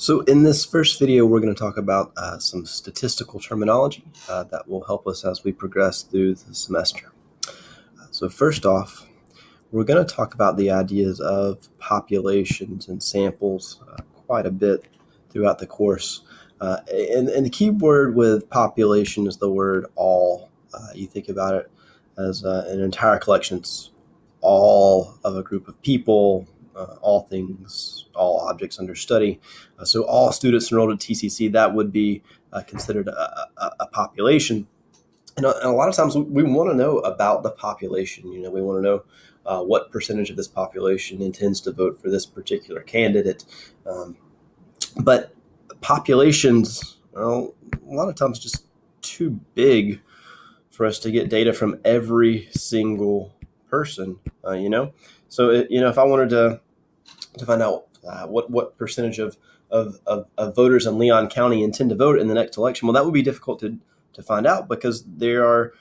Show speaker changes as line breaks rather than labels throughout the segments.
So in this first video, we're going to talk about some statistical terminology that will help us as we progress through the semester. So first off, we're going to talk about the ideas of populations and samples quite a bit throughout the course. And the key word with population is the word all. You think about it as an entire collection. It's all of a group of people, all things, all objects under study. So all students enrolled at TCC, that would be considered a population. And a lot of times we want to know about the population. We want to know what percentage of this population intends to vote for this particular candidate. But populations, well, a lot of times just too big for us to get data from every single person, So, if I wanted to find out what percentage of voters in Leon County intend to vote in the next election, well, that would be difficult to find out because there are,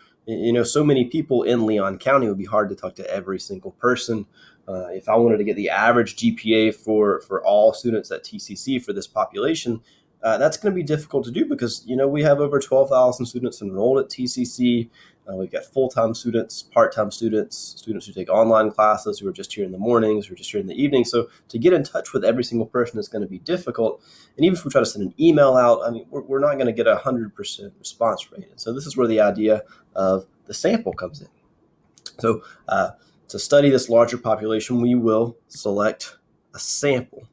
so many people in Leon County. It would be hard to talk to every single person. If I wanted to get the average GPA for all students at TCC for this population, that's going to be difficult to do because, we have over 12,000 students enrolled at TCC. We've got full-time students, part-time students who take online classes, who are just here in the mornings, who are just here in the evening. So to get in touch with every single person is going to be difficult. And even if we try to send an email out, we're not going to get 100% response rate. And so this is where the idea of the sample comes in. So to study this larger population, we will select a sample.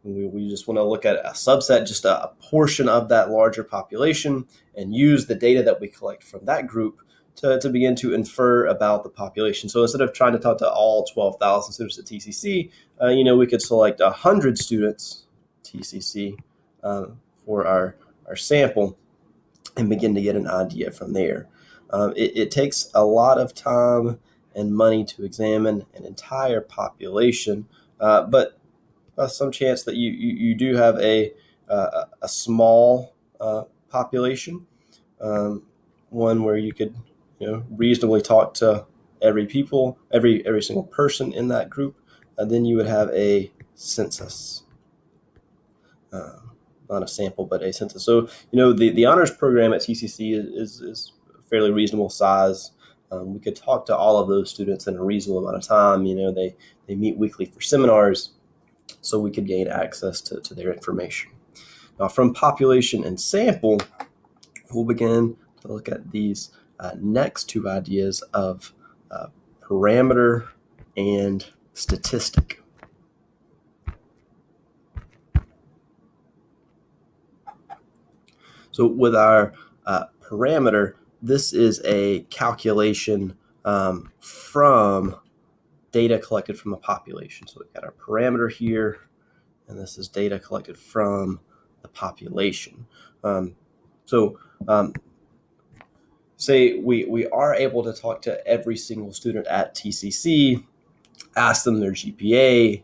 We just want to look at a subset, just a portion of that larger population, and use the data that we collect from that group to begin to infer about the population. So instead of trying to talk to all 12,000 students at TCC, we could select 100 students TCC for our sample and begin to get an idea from there. It takes a lot of time and money to examine an entire population, but some chance that you do have a small population, one where you could reasonably talk to every single person in that group, and then you would have a census, not a sample but a census. So the honors program at TCC is a fairly reasonable size. We could talk to all of those students in a reasonable amount of time. They meet weekly for seminars, so we could gain access to their information. Now, from population and sample, we'll begin to look at these next two ideas of parameter and statistic. So with our parameter, this is a calculation from data collected from a population. So we've got our parameter here, and this is data collected from the population. Say we are able to talk to every single student at TCC, ask them their GPA,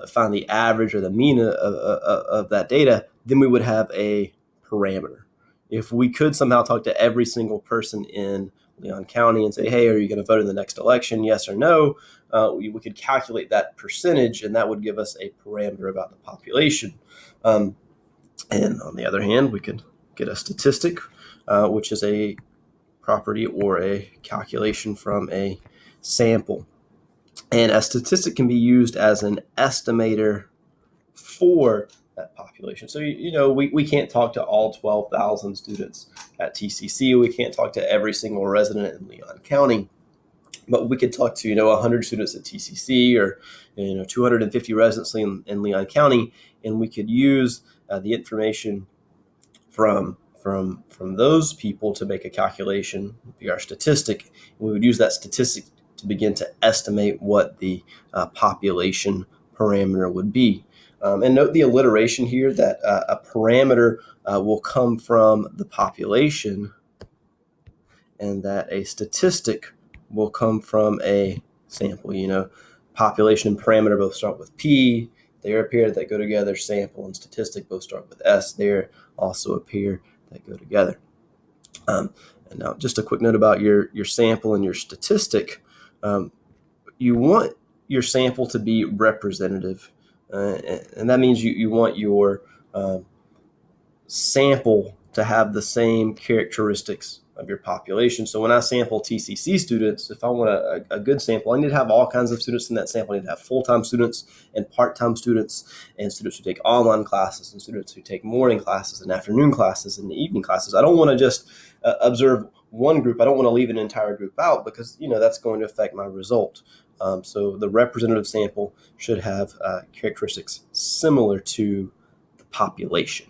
find the average or the mean of that data, then we would have a parameter. If we could somehow talk to every single person in Leon County and say, hey, are you going to vote in the next election, yes or no? We could calculate that percentage, and that would give us a parameter about the population. And on the other hand, we could get a statistic, which is a property or a calculation from a sample. And a statistic can be used as an estimator for that population. So, we can't talk to all 12,000 students at TCC. We can't talk to every single resident in Leon County, but we could talk to, 100 students at TCC or, 250 residents in Leon County, and we could use the information from those people to make a calculation, be our statistic. We would use that statistic to begin to estimate what the population parameter would be. And note the alliteration here that a parameter will come from the population and that a statistic will come from a sample. Population and parameter both start with P. There a pair that go together. Sample and statistic both start with S. There also a pair that go together. And now just a quick note about your sample and your statistic. You want your sample to be representative. And that means you want your sample to have the same characteristics of your population. So when I sample TCC students, if I want a good sample, I need to have all kinds of students in that sample. I need to have full-time students and part-time students and students who take online classes and students who take morning classes and afternoon classes and evening classes. I don't want to just observe one group. I don't want to leave an entire group out because, that's going to affect my result. So the representative sample should have characteristics similar to the population.